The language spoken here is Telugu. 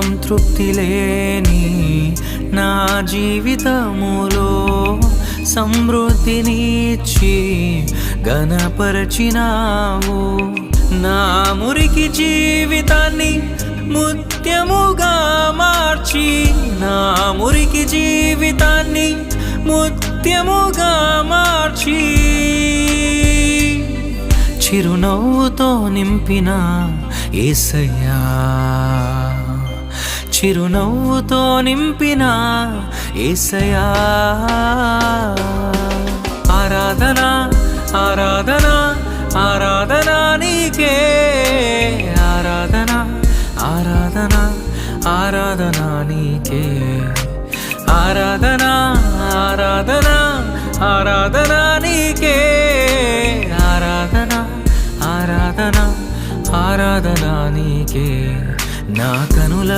సంతృప్తి లేని నా జీవితములో సమృద్ధినిచ్చి ఘనపరచినావు. నా మురికి జీవితాన్ని ముత్యముగా మార్చి, నా మురికి జీవితాన్ని ముత్యముగా మార్చి, చిరునవ్వుతో నింపిన యేసయ్యా, చిరునవ్వుతో నింపిన యేసయ్యా. ఆరాధన ఆరాధన ఆరాధన నీకే, ఆరాధన ఆరాధన ఆరాధన నీకే, ఆరాధన ఆరాధన ఆరాధన నీకే, ఆరాధన ఆరాధన ఆరాధన నీకే. నా కనుల